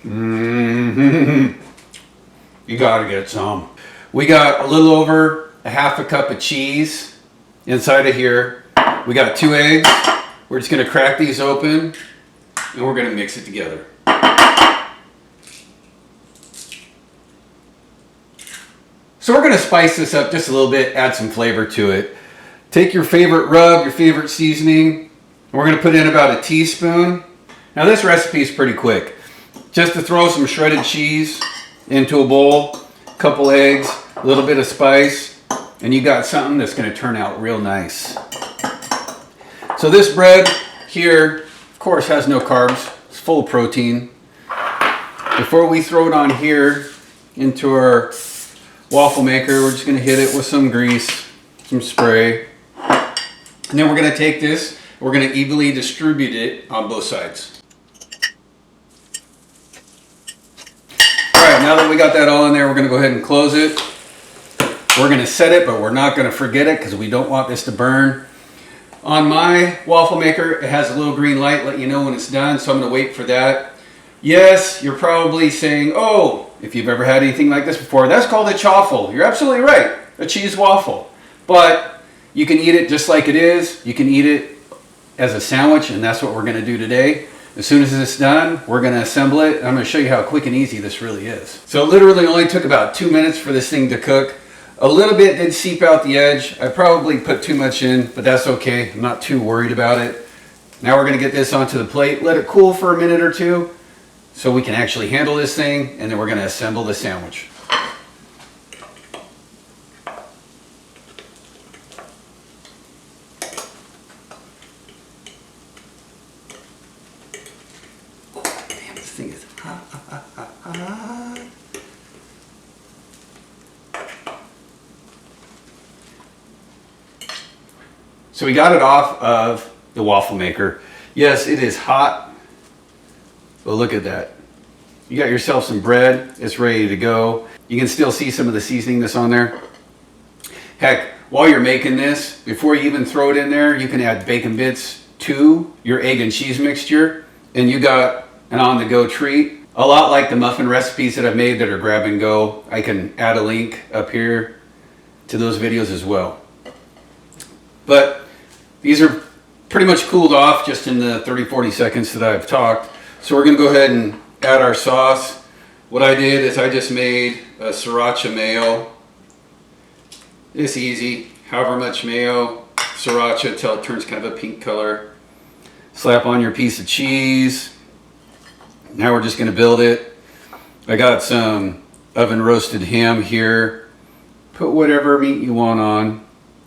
You gotta get some. We got a little over a half a cup of cheese inside of here. We got 2 eggs. We're just gonna crack these open and we're gonna mix it together. So we're gonna spice this up just a little bit, add some flavor to it. Take your favorite rub, your favorite seasoning, and we're gonna put in about a teaspoon. Now this recipe is pretty quick. Just to throw some shredded cheese into a bowl, a couple eggs, a little bit of spice, and you got something that's gonna turn out real nice. So this bread here, of course, has no carbs. It's full of protein. Before we throw it on here into our waffle maker, we're just gonna hit it with some grease, some spray. And then we're gonna take this, we're gonna evenly distribute it on both sides. All right, now that we got that all in there, we're gonna go ahead and close it. We're gonna set it, but we're not gonna forget it because we don't want this to burn. On my waffle maker, it has a little green light, let you know when it's done, so I'm gonna wait for that. Yes, you're probably saying, oh, if you've ever had anything like this before, that's called a chaffle. You're absolutely right, a cheese waffle. But you can eat it just like it is. You can eat it as a sandwich, and that's what we're gonna do today. As soon as it's done, we're gonna assemble it. I'm gonna show you how quick and easy this really is. So it literally only took about 2 minutes for this thing to cook. A little bit did seep out the edge. I probably put too much in, but that's okay. I'm not too worried about it. Now we're gonna get this onto the plate, let it cool for a minute or two so we can actually handle this thing, and then we're gonna assemble the sandwich. Damn, this thing is hot. So we got it off of the waffle maker. Yes, it is hot, but look at that. You got yourself some bread, it's ready to go. You can still see some of the seasoning that's on there. Heck, while you're making this, before you even throw it in there, you can add bacon bits to your egg and cheese mixture, and you got an on-the-go treat. A lot like the muffin recipes that I've made that are grab and go. I can add a link up here to those videos as well. But these are pretty much cooled off just in the 30-40 seconds that I've talked. So we're gonna go ahead and add our sauce. What I did is I just made a sriracha mayo. It's easy, however much mayo, sriracha till it turns kind of a pink color. Slap on your piece of cheese. Now we're just gonna build it. I got some oven roasted ham here. Put whatever meat you want on.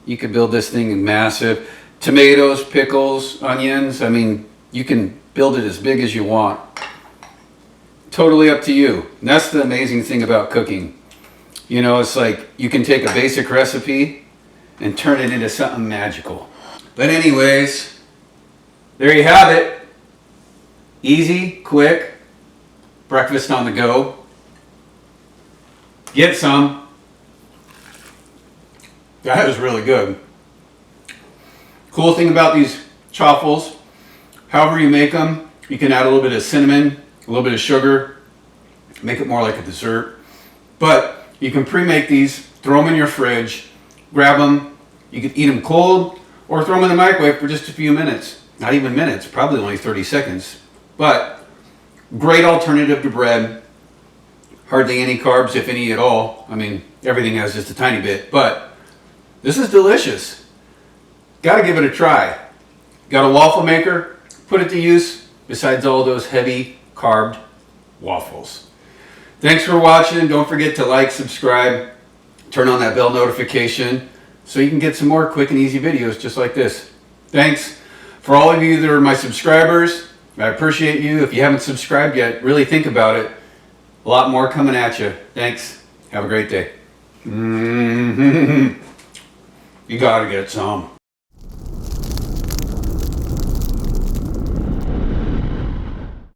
You could build this thing massive. Tomatoes, pickles, onions. I mean, you can build it as big as you want. Totally up to you. And that's the amazing thing about cooking. You know, it's like you can take a basic recipe and turn it into something magical. But anyways, there you have it. Easy, quick, breakfast on the go. Get some. That is really good. Cool thing about these chaffles, however you make them, you can add a little bit of cinnamon, a little bit of sugar, make it more like a dessert. But you can pre-make these, throw them in your fridge, grab them, you can eat them cold, or throw them in the microwave for just a few minutes. Not even minutes, probably only 30 seconds. But great alternative to bread. Hardly any carbs, if any at all. I mean, everything has just a tiny bit, but this is delicious. Gotta give it a try. Got a waffle maker, put it to use besides all those heavy carbed waffles. Thanks for watching. Don't forget to like, subscribe, turn on that bell notification so you can get some more quick and easy videos just like this. Thanks. For all of you that are my subscribers, I appreciate you. If you haven't subscribed yet, really think about it. A lot more coming at you. Thanks. Have a great day. You gotta get some.